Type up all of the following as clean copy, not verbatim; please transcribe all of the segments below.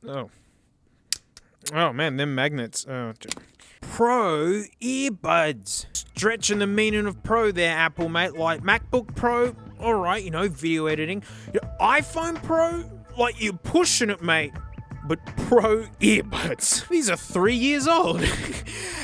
Oh. Oh man, them magnets. Pro earbuds. Stretching the meaning of pro there, Apple, mate. Like MacBook Pro, alright, video editing. iPhone Pro, like you're pushing it, mate. But pro earbuds. These are 3 years old.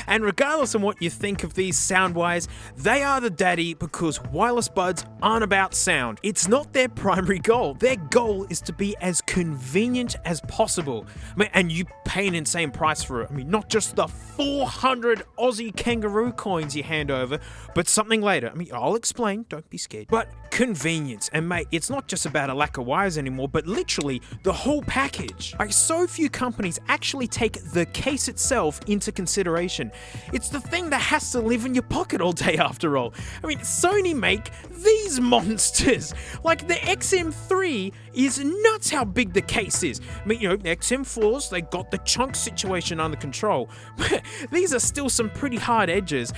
And regardless of what you think of these sound-wise, they are the daddy because wireless buds aren't about sound. It's not their primary goal. Their goal is to be as convenient as possible. And you pay an insane price for it. Not just the 400 Aussie kangaroo coins you hand over, but something later. I'll explain, don't be scared. But convenience. And mate, it's not just about a lack of wires anymore, but literally the whole package. So few companies actually take the case itself into consideration. It's the thing that has to live in your pocket all day after all. Sony make these monsters. Like the XM3 is nuts how big the case is. The XM4s, they got the chunk situation under control. But these are still some pretty hard edges.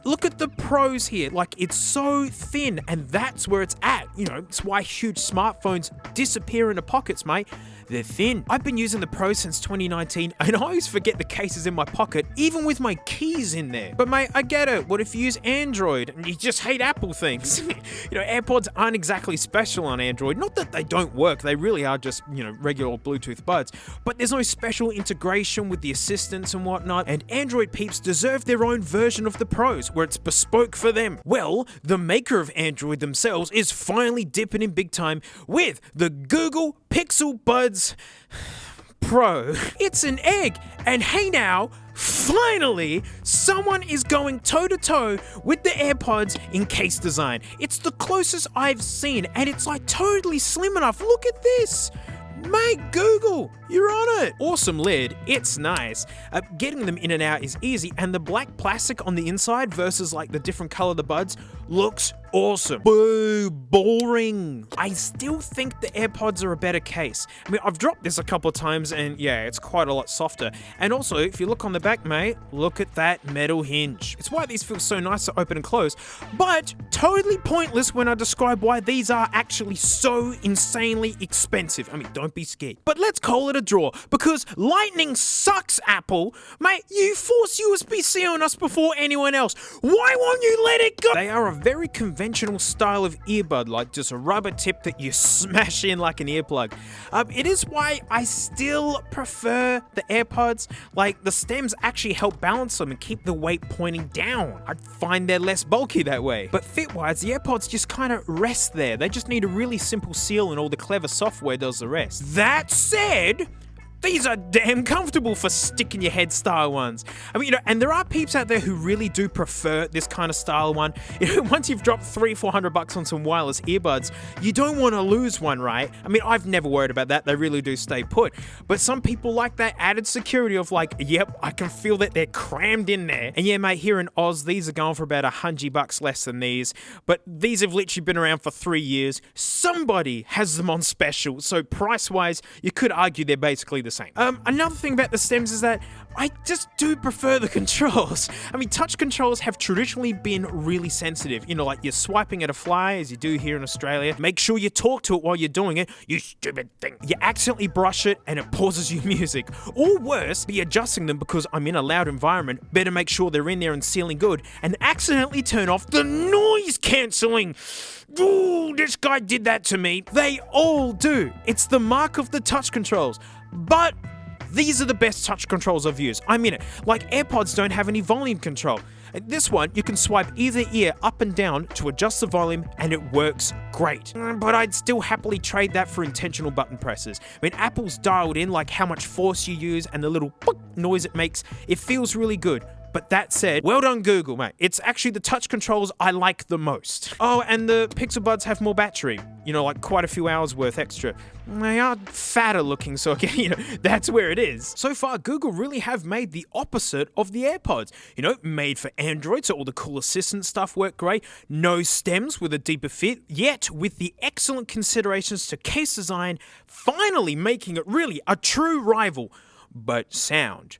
Look at the Pros here. Like, it's so thin, and that's where it's at. It's why huge smartphones disappear into pockets, mate. They're thin. I've been using the Pro since 2019, and I always forget the case is in my pocket, even with my keys in there. But mate, I get it. What if you use Android and you just hate Apple things? AirPods aren't exactly special on Android. Not that they don't work. They really are just, regular old Bluetooth buds. But there's no special integration with the assistants and whatnot, and Android peeps deserve their own version of the Pros, where it's bespoke for them. Well, the maker of Android themselves is finally dipping in big time with the Google Pixel Buds Pro. It's an egg, and hey now, finally, someone is going toe-to-toe with the AirPods in case design. It's the closest I've seen, and it's like totally slim enough. Look at this. Mate, Google, you're on it. Awesome lid, it's nice. Getting them in and out is easy, and the black plastic on the inside versus like the different color of the buds looks awesome. Boo, boring. I still think the AirPods are a better case. I've dropped this a couple of times, and yeah, it's quite a lot softer. And also, if you look on the back, mate, look at that metal hinge. It's why these feel so nice to open and close, but totally pointless when I describe why these are actually so insanely expensive. Don't be scared. But let's call it a draw, because lightning sucks, Apple. Mate, you force USB-C on us before anyone else. Why won't you let it go? They are a very conventional style of earbud, like just a rubber tip that you smash in like an earplug. It is why I still prefer the AirPods. Like, the stems actually help balance them and keep the weight pointing down. I find they're less bulky that way. But fit-wise, the AirPods just kind of rest there. They just need a really simple seal, and all the clever software does the rest. That said, these are damn comfortable for stick in your head style ones. And there are peeps out there who really do prefer this kind of style one. Once you've dropped $300-400 on some wireless earbuds, you don't want to lose one, right? I've never worried about that. They really do stay put. But some people like that added security of like, yep, I can feel that they're crammed in there. And yeah, mate, here in Oz, these are going for about $100 less than these. But these have literally been around for 3 years. Somebody has them on special. So price-wise, you could argue they're basically the same. Another thing about the stems is that I just do prefer the controls. Touch controls have traditionally been really sensitive. Like you're swiping at a fly, as you do here in Australia. Make sure you talk to it while you're doing it, you stupid thing. You accidentally brush it and it pauses your music. Or worse, be adjusting them because I'm in a loud environment. Better make sure they're in there and sealing good, and accidentally turn off the noise cancelling. Ooh, this guy did that to me. They all do. It's the mark of the touch controls. But these are the best touch controls I've used. Like AirPods don't have any volume control. This one, you can swipe either ear up and down to adjust the volume, and it works great. But I'd still happily trade that for intentional button presses. Apple's dialed in like how much force you use and the little noise it makes. It feels really good. But that said, well done Google, mate. It's actually the touch controls I like the most. Oh, and the Pixel Buds have more battery. Like quite a few hours worth extra. They are fatter looking, so again, that's where it is. So far, Google really have made the opposite of the AirPods. Made for Android, so all the cool assistant stuff worked great. No stems with a deeper fit, yet with the excellent considerations to case design, finally making it really a true rival. But sound.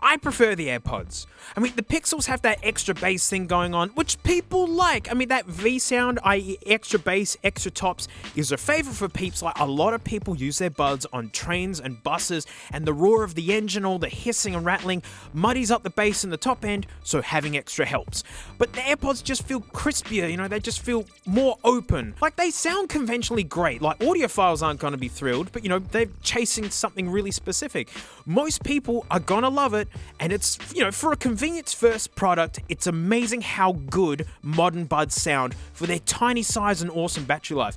I prefer the AirPods. I mean, the Pixels have that extra bass thing going on, which people like. I mean, that V sound, i.e. extra bass, extra tops, is a favorite for peeps. Like, a lot of people use their buds on trains and buses, and the roar of the engine, all the hissing and rattling, muddies up the bass in the top end, so having extra helps. But the AirPods just feel crispier, you know, they just feel more open. Like, they sound conventionally great. Like, audiophiles aren't going to be thrilled, but, you know, they're chasing something really specific. Most people are going to love it, and it's, you know, for a convenience first product, it's amazing how good modern buds sound for their tiny size and awesome battery life.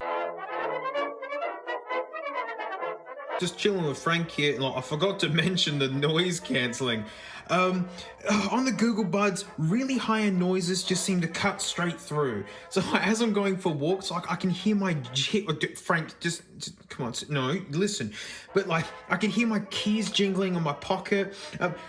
Just chilling with Frank here. Like, I forgot to mention the noise cancelling. On the Google Buds, really high-end noises just seem to cut straight through. So as I'm going for walks, like I can hear my Frank, just come on, no, listen. But like I can hear my keys jingling on my pocket.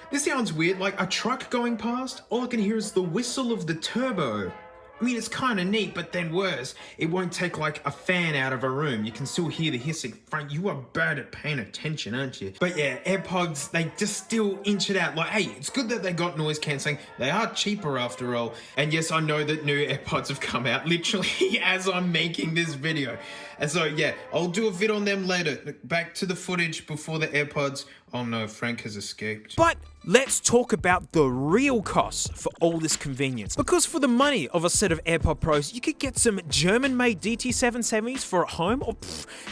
This sounds weird. Like a truck going past, all I can hear is the whistle of the turbo. I mean, it's kind of neat, but then worse, it won't take like a fan out of a room. You can still hear the hissing. Frank, you are bad at paying attention, aren't you? But yeah, AirPods, they just still inch it out. Like, hey, it's good that they got noise cancelling. They are cheaper after all. And yes, I know that new AirPods have come out literally as I'm making this video. And so yeah, I'll do a vid on them later. Back to the footage before the AirPods. Oh no, Frank has escaped. But let's talk about the real costs for all this convenience. Because for the money of a set of AirPod Pros, you could get some German-made DT770s for at home, or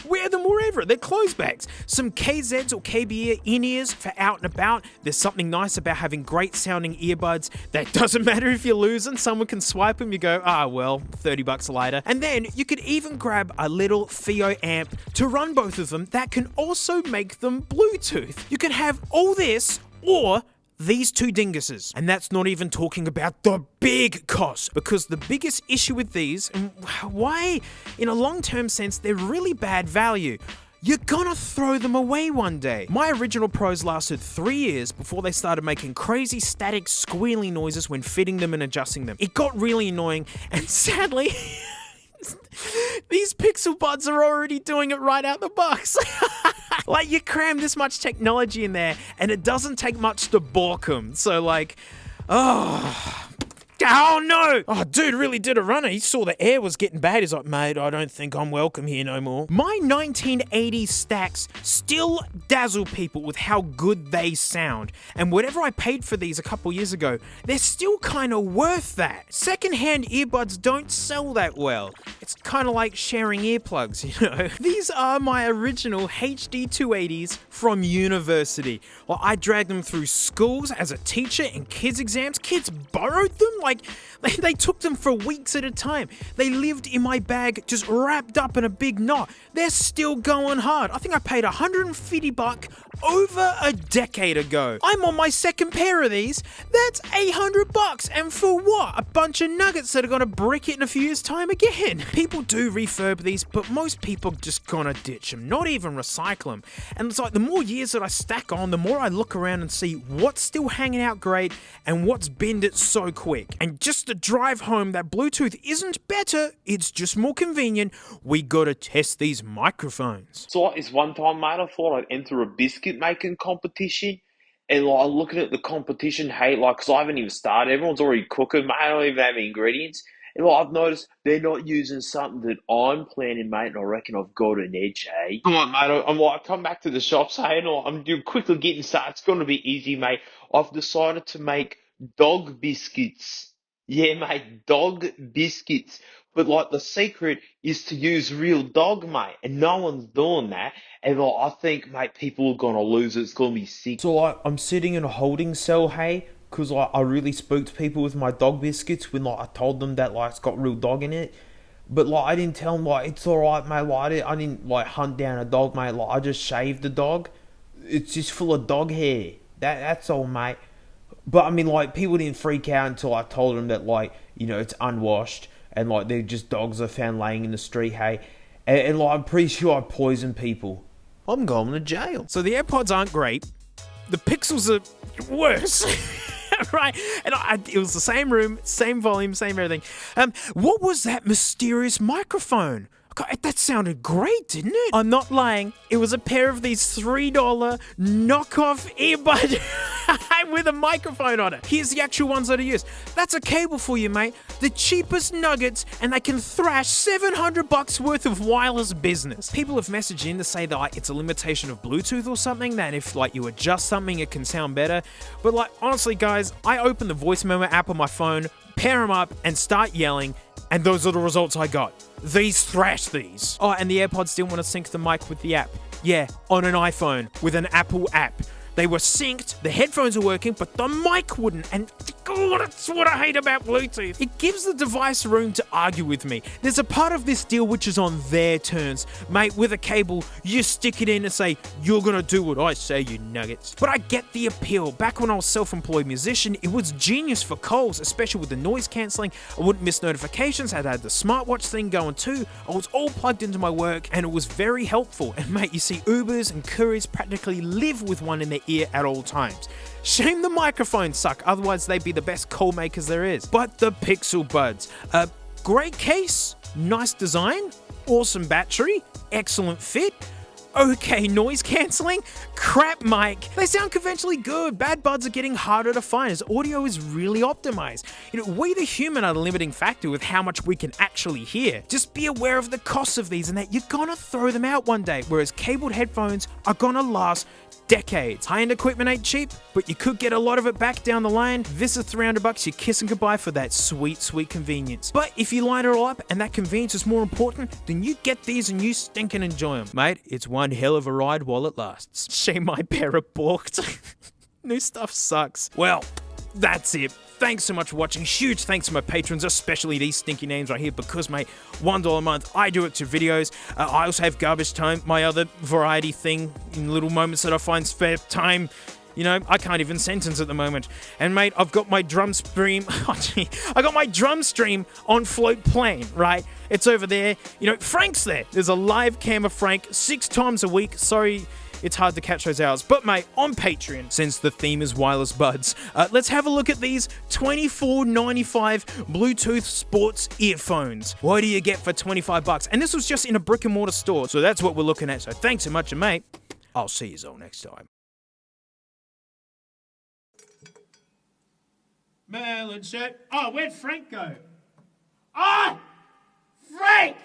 wear them wherever. They're clothes bags. Some KZs or KBE in-ears for out and about. There's something nice about having great sounding earbuds that doesn't matter if you're losing. Someone can swipe them, you go, ah, well, $30 later. And then you could even grab a little Fio amp to run both of them that can also make them Bluetooth. You can have all this or these two dinguses. And that's not even talking about the big cost, because the biggest issue with these, and why in a long-term sense they're really bad value, you're gonna throw them away one day. My original Pros lasted 3 years before they started making crazy static squealing noises when fitting them and adjusting them. It got really annoying, and sadly these Pixel Buds are already doing it right out the box. Like, you cram this much technology in there, and it doesn't take much to balk them. So, like, oh no! Oh, dude really did a runner. He saw the air was getting bad. He's like, mate, I don't think I'm welcome here no more. My 1980s stacks still dazzle people with how good they sound. And whatever I paid for these a couple years ago, they're still kind of worth that. Secondhand earbuds don't sell that well. It's kind of like sharing earplugs, you know? These are my original HD 280s from university. Well, I dragged them through schools as a teacher and kids exams. Kids borrowed them. Like, they took them for weeks at a time. They lived in my bag, just wrapped up in a big knot. They're still going hard. I think I paid $150 over a decade ago. I'm on my second pair of these. That's $800. And for what? A bunch of nuggets that are gonna brick it in a few years' time again. People do refurb these, but most people just gonna ditch them, not even recycle them. And it's like, the more years that I stack on, the more I look around and see what's still hanging out great and what's binned it so quick. And just to drive home that Bluetooth isn't better, it's just more convenient, we gotta test these microphones. So like this one time, mate, I thought I'd enter a biscuit making competition, and like looking at the competition, hey, like, cause I haven't even started, everyone's already cooking, mate, I don't even have ingredients, and like I've noticed they're not using something that I'm planning, mate, and I reckon I've got an edge, hey. Come on, mate, I'm like, come back to the shops, hey, and I'm quickly getting started, it's gonna be easy, mate. I've decided to make dog biscuits. Yeah, mate, dog biscuits. But like the secret is to use real dog, mate, and no one's doing that. And like, I think, mate, people are gonna lose it. It's gonna be sick. So like, I'm sitting in a holding cell, hey, because like I really spooked people with my dog biscuits when like I told them that like it's got real dog in it. But like I didn't tell them like it's alright, mate. Like I didn't like hunt down a dog, mate. Like I just shaved the dog. It's just full of dog hair. That's all, mate. But I mean, like, people didn't freak out until I told them that, like, you know, it's unwashed and like they're just dogs are found laying in the street, hey. And like, I'm pretty sure I poisoned people. I'm going to jail. So the AirPods aren't great. The Pixels are worse. Right? And it was the same room, same volume, same everything. What was that mysterious microphone? God, that sounded great, didn't it? I'm not lying. It was a pair of these $3 knockoff earbud with a microphone on it. Here's the actual ones that I use. That's a cable for you, mate. The cheapest nuggets, and they can thrash $700 worth of wireless business. People have messaged in to say that like, it's a limitation of Bluetooth or something, that if like you adjust something, it can sound better. But like, honestly, guys, I open the voice memo app on my phone, pair them up, and start yelling, and those are the results I got. These thrash these. Oh, and the AirPods didn't want to sync the mic with the app. Yeah, on an iPhone with an Apple app. They were synced, the headphones are working, but the mic wouldn't. And oh, that's what I hate about Bluetooth. It gives the device room to argue with me. There's a part of this deal which is on their terms. Mate, with a cable, you stick it in and say, you're gonna do what I say, you nuggets. But I get the appeal. Back when I was self-employed musician, it was genius for calls, especially with the noise cancelling. I wouldn't miss notifications, I had the smartwatch thing going too. I was all plugged into my work, and it was very helpful. And mate, you see Ubers and couriers practically live with one in their ear at all times. Shame the microphones suck, otherwise they'd be the best call makers there is. But the Pixel Buds, great case, nice design, awesome battery, excellent fit, okay noise cancelling, crap mic. They sound conventionally good. Bad buds are getting harder to find as audio is really optimized. You know, we the human are the limiting factor with how much we can actually hear. Just be aware of the costs of these and that you're gonna throw them out one day, whereas cabled headphones are gonna last decades. High-end equipment ain't cheap, but you could get a lot of it back down the line. This is $300 you're kissing goodbye for that sweet, sweet convenience. But if you line it all up and that convenience is more important, then you get these and you stinking enjoy them. Mate, it's one hell of a ride while it lasts. Shame my pair are balked. New stuff sucks. Well, that's it. Thanks so much for watching. Huge thanks to my patrons, especially these stinky names right here, because, mate, $1 a month, I do it to videos. I also have Garbage Time, my other variety thing, in little moments that I find spare time. You know, I can't even sentence at the moment. And, mate, I've got my drum stream. I got my drum stream on Float Plane, right? It's over there. You know, Frank's there. There's a live cam of Frank 6 times a week. Sorry, it's hard to catch those hours. But, mate, on Patreon, since the theme is wireless buds, let's have a look at these $24.95 Bluetooth sports earphones. What do you get for $25? And this was just in a brick and mortar store. So that's what we're looking at. So thanks so much, and mate, I'll see you all next time. Melon shirt. Oh, where'd Frank go? Ah! Frank!